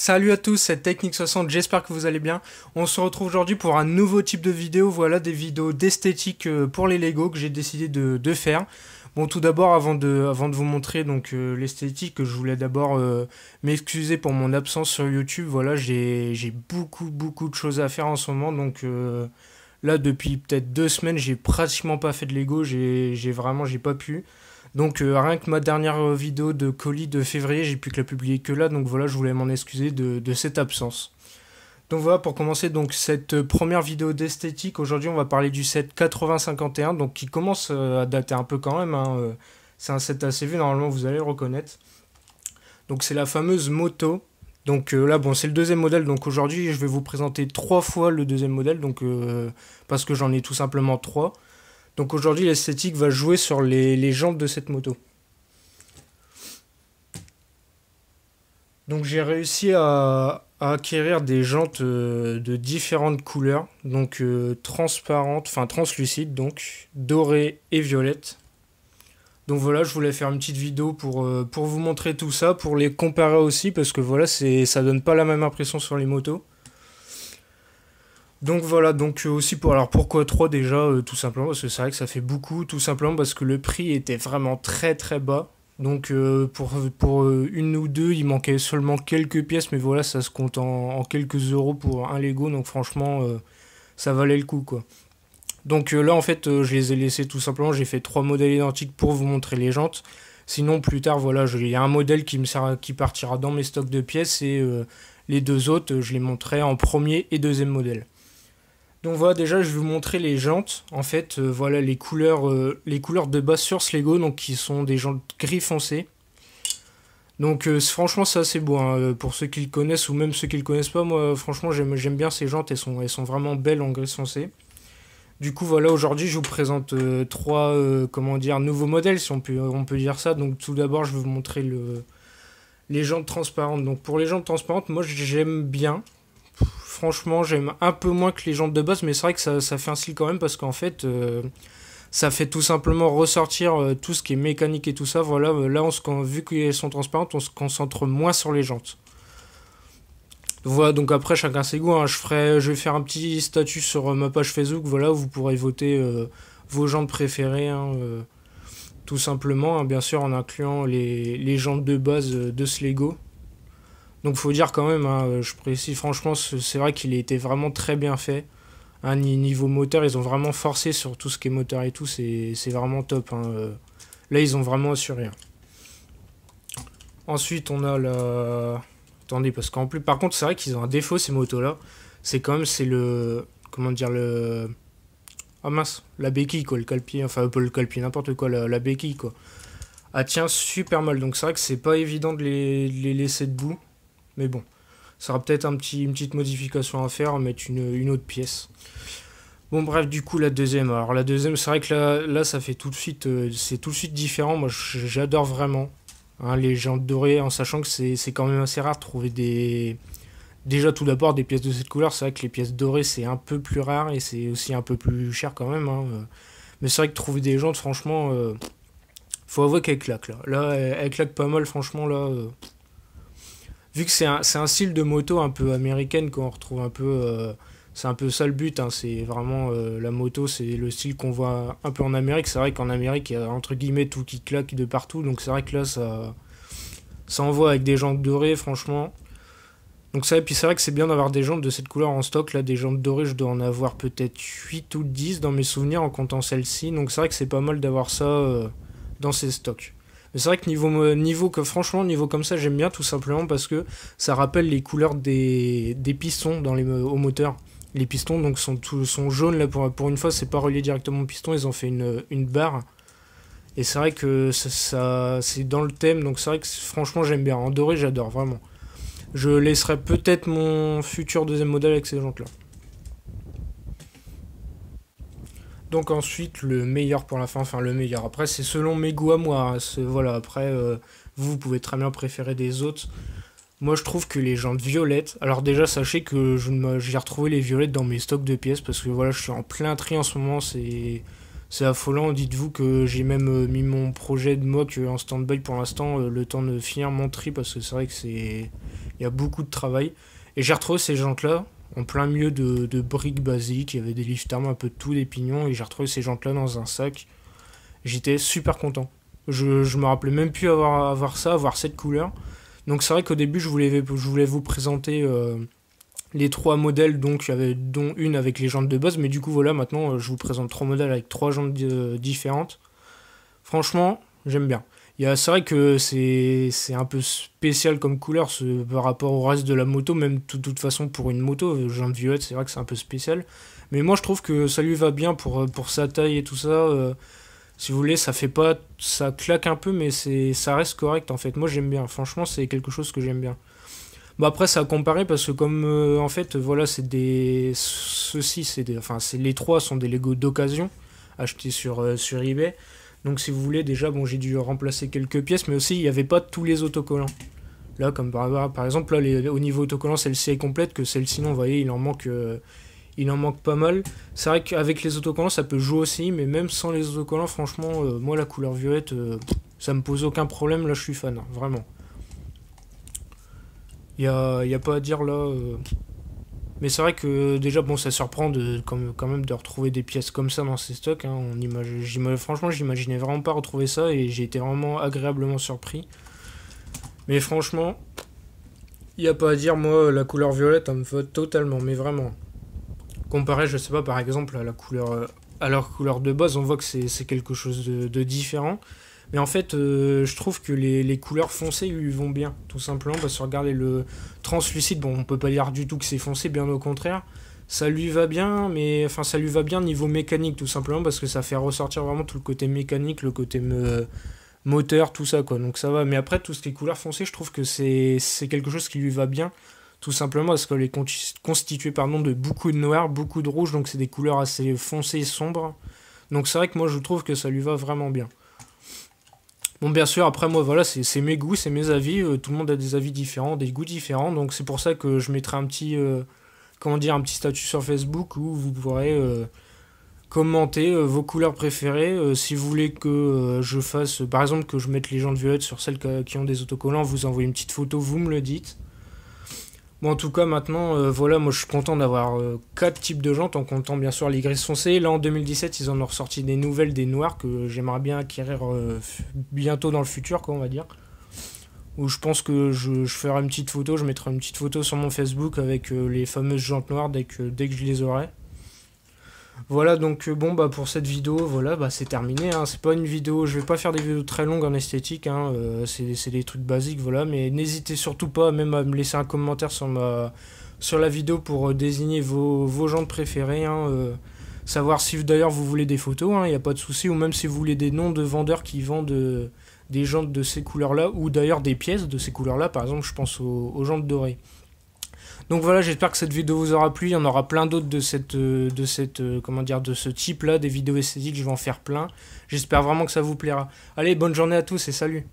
Salut à tous, c'est Technique60, j'espère que vous allez bien. On se retrouve aujourd'hui pour un nouveau type de vidéo, voilà des vidéos d'esthétique pour les Lego que j'ai décidé de faire. Bon, tout d'abord, avant de vous montrer donc l'esthétique, je voulais d'abord m'excuser pour mon absence sur YouTube. Voilà, j'ai beaucoup de choses à faire en ce moment, donc là depuis peut-être 2 semaines, j'ai pratiquement pas fait de Lego, j'ai pas pu. Donc rien que ma dernière vidéo de colis de février, j'ai pu que la publier que là, donc voilà, je voulais m'en excuser de cette absence. Donc voilà, pour commencer donc cette première vidéo d'esthétique, aujourd'hui on va parler du set 8051, donc qui commence à dater un peu quand même, hein, c'est un set assez vieux, normalement vous allez le reconnaître. Donc c'est la fameuse moto, donc là bon c'est le deuxième modèle, donc aujourd'hui je vais vous présenter 3 fois le deuxième modèle, donc parce que j'en ai tout simplement 3. Donc aujourd'hui l'esthétique va jouer sur les jantes de cette moto. Donc j'ai réussi à acquérir des jantes de différentes couleurs, donc transparentes, enfin translucides, donc dorées et violettes. Donc voilà, je voulais faire une petite vidéo pour vous montrer tout ça, pour les comparer aussi, parce que voilà, ça donne pas la même impression sur les motos. Donc voilà, donc aussi alors pourquoi 3 déjà, tout simplement, parce que c'est vrai que ça fait beaucoup, tout simplement parce que le prix était vraiment très bas. Donc pour une ou deux, il manquait seulement quelques pièces, mais voilà, ça se compte en quelques euros pour un Lego, donc franchement, ça valait le coup, quoi. Donc là, en fait, je les ai laissés tout simplement, j'ai fait 3 modèles identiques pour vous montrer les jantes. Sinon, plus tard, voilà, il y a un modèle qui partira dans mes stocks de pièces, et les deux autres, je les montrerai en premier et deuxième modèle. Donc voilà, déjà je vais vous montrer les jantes. En fait, voilà les couleurs de base sur ce Lego, donc qui sont des jantes gris foncé. Donc franchement c'est assez beau, hein, pour ceux qui le connaissent ou même ceux qui le connaissent pas. Moi franchement j'aime bien ces jantes, elles sont vraiment belles en gris foncé. Du coup voilà, aujourd'hui je vous présente 3 comment dire, nouveaux modèles, si on peut dire ça. Donc tout d'abord je vais vous montrer les jantes transparentes. Donc pour les jantes transparentes, moi j'aime bien. Franchement, j'aime un peu moins que les jantes de base, mais c'est vrai que ça fait un style quand même, parce qu'en fait, ça fait tout simplement ressortir tout ce qui est mécanique et tout ça. Voilà, là, vu qu'elles sont transparentes, on se concentre moins sur les jantes. Voilà, donc après, chacun ses goûts, hein. Je vais faire un petit statut sur ma page Facebook, voilà, où vous pourrez voter vos jantes préférées, hein, tout simplement, hein, bien sûr, en incluant les jantes de base de ce Lego. Donc faut dire quand même, hein, je précise franchement, c'est vrai qu'il a été vraiment très bien fait. Hein, niveau moteur, ils ont vraiment forcé sur tout ce qui est moteur et tout, c'est vraiment top, hein. Là, ils ont vraiment assuré, hein. Ensuite, on a la... Attendez, parce qu'en plus, par contre, c'est vrai qu'ils ont un défaut, ces motos-là. C'est le... Comment dire, le... Ah mince, la béquille, quoi, le cale-pied. Enfin, pas le cale-pied, n'importe quoi, la béquille, quoi. Ah, tient super mal, donc c'est vrai que c'est pas évident de les laisser debout. Mais bon, ça aura peut-être une petite modification à faire, mettre une autre pièce. Bon bref, du coup la deuxième. Alors la deuxième, c'est vrai que là ça fait tout de suite, c'est tout de suite différent. Moi j'adore vraiment, hein, les jantes dorées, en sachant que c'est quand même assez rare de trouver des... Déjà tout d'abord des pièces de cette couleur. C'est vrai que les pièces dorées c'est un peu plus rare, et c'est aussi un peu plus cher quand même, hein. Mais c'est vrai que trouver des jantes, franchement, faut avouer qu'elle claque là. Là elle claque pas mal, franchement là. Vu que c'est un style de moto un peu américaine, qu'on retrouve un peu... c'est un peu ça le but, hein, c'est vraiment... la moto, c'est le style qu'on voit un peu en Amérique. C'est vrai qu'en Amérique, il y a entre guillemets tout qui claque de partout. Donc c'est vrai que là, ça envoie avec des jantes dorées, franchement. Donc ça, et puis c'est vrai que c'est bien d'avoir des jantes de cette couleur en stock. Là, des jantes dorées, je dois en avoir peut-être 8 ou 10 dans mes souvenirs, en comptant celle-ci. Donc c'est vrai que c'est pas mal d'avoir ça dans ces stocks. Mais c'est vrai que franchement, niveau comme ça, j'aime bien, tout simplement parce que ça rappelle les couleurs des pistons au moteur. Les pistons donc sont jaunes, là pour une fois, c'est pas relié directement au piston, ils ont fait une barre. Et c'est vrai que c'est dans le thème, donc c'est vrai que franchement j'aime bien. En doré, j'adore vraiment. Je laisserai peut-être mon futur deuxième modèle avec ces jantes là. Donc ensuite, le meilleur pour la fin, enfin le meilleur. Après, c'est selon mes goûts à moi, hein. Voilà, après, vous pouvez très bien préférer des autres. Moi, je trouve que les jantes violettes... Alors déjà, sachez que j'ai retrouvé les violettes dans mes stocks de pièces, parce que voilà, je suis en plein tri en ce moment, c'est affolant. Dites-vous que j'ai même mis mon projet de mock en stand-by pour l'instant, le temps de finir mon tri, parce que c'est vrai que Il y a beaucoup de travail. Et j'ai retrouvé ces jantes-là en plein milieu de briques basiques. Il y avait des lift armes, un peu de tout, des pignons. Et j'ai retrouvé ces jantes-là dans un sac. J'étais super content. Je me rappelais même plus avoir cette couleur. Donc c'est vrai qu'au début, je voulais vous présenter les 3 modèles, donc dont une avec les jantes de base. Mais du coup, voilà, maintenant, je vous présente 3 modèles avec 3 jantes différentes. Franchement, j'aime bien. C'est vrai que c'est un peu spécial comme couleur par rapport au reste de la moto, même de toute façon pour une moto, jante violette, c'est vrai que c'est un peu spécial. Mais moi je trouve que ça lui va bien pour sa taille et tout ça. Si vous voulez, ça fait pas, ça claque un peu, mais ça reste correct en fait. Moi j'aime bien, franchement c'est quelque chose que j'aime bien. Bon après ça a comparé parce que comme en fait voilà les 3 sont des Lego d'occasion achetés sur eBay. Donc si vous voulez, déjà, bon, j'ai dû remplacer quelques pièces, mais aussi il n'y avait pas tous les autocollants. Là, comme par exemple, là, au niveau autocollant, celle-ci est complète, que celle-ci, non, vous voyez, il en manque pas mal. C'est vrai qu'avec les autocollants, ça peut jouer aussi, mais même sans les autocollants, franchement, moi, la couleur violette, ça me pose aucun problème, là, je suis fan, hein, vraiment. Y a pas à dire, là... Mais c'est vrai que déjà, bon, ça surprend quand même de retrouver des pièces comme ça dans ces stocks. Hein. Franchement, j'imaginais vraiment pas retrouver ça et j'ai été vraiment agréablement surpris. Mais franchement, il n'y a pas à dire, moi, la couleur violette, elle me va totalement, mais vraiment. Comparé, je sais pas, par exemple, à leur couleur de base, on voit que c'est quelque chose de différent. Mais en fait, je trouve que les couleurs foncées lui vont bien, tout simplement, parce que regardez le translucide, bon, on peut pas dire du tout que c'est foncé, bien au contraire. Ça lui va bien, mais enfin, ça lui va bien niveau mécanique, tout simplement, parce que ça fait ressortir vraiment tout le côté mécanique, le côté moteur, tout ça, quoi. Donc ça va. Mais après, tout ce qui est couleurs foncées, je trouve que c'est quelque chose qui lui va bien, tout simplement, parce qu'elle est constituée, pardon, de beaucoup de noir, beaucoup de rouge, donc c'est des couleurs assez foncées et sombres. Donc c'est vrai que moi, je trouve que ça lui va vraiment bien. Bon, bien sûr, après, moi, voilà, c'est mes goûts, c'est mes avis. Tout le monde a des avis différents, des goûts différents. Donc, c'est pour ça que je mettrai un petit, un petit statut sur Facebook où vous pourrez commenter vos couleurs préférées. Si vous voulez que je fasse, par exemple, que je mette les jantes violettes sur celles qui ont des autocollants, vous envoyez une petite photo, vous me le dites. Bon, en tout cas, maintenant, voilà, moi je suis content d'avoir 4 types de jantes en comptant bien sûr les grises foncées. Là en 2017, ils en ont ressorti des nouvelles, des noires que j'aimerais bien acquérir bientôt dans le futur, quoi, on va dire. Où je pense que je ferai une petite photo, je mettrai une petite photo sur mon Facebook avec les fameuses jantes noires dès que je les aurai. Voilà, donc bon, bah pour cette vidéo, voilà, bah c'est terminé, hein. C'est pas une vidéo, je vais pas faire des vidéos très longues en esthétique, hein, c'est des trucs basiques, voilà, mais n'hésitez surtout pas même à me laisser un commentaire sur la vidéo pour désigner vos jantes préférées, hein, savoir si d'ailleurs vous voulez des photos, hein, y a pas de souci, ou même si vous voulez des noms de vendeurs qui vendent des jantes de ces couleurs-là, ou d'ailleurs des pièces de ces couleurs-là, par exemple, je pense aux jantes dorées. Donc voilà, j'espère que cette vidéo vous aura plu. Il y en aura plein d'autres de ce type-là, des vidéos esthétiques. Je vais en faire plein. J'espère vraiment que ça vous plaira. Allez, bonne journée à tous et salut.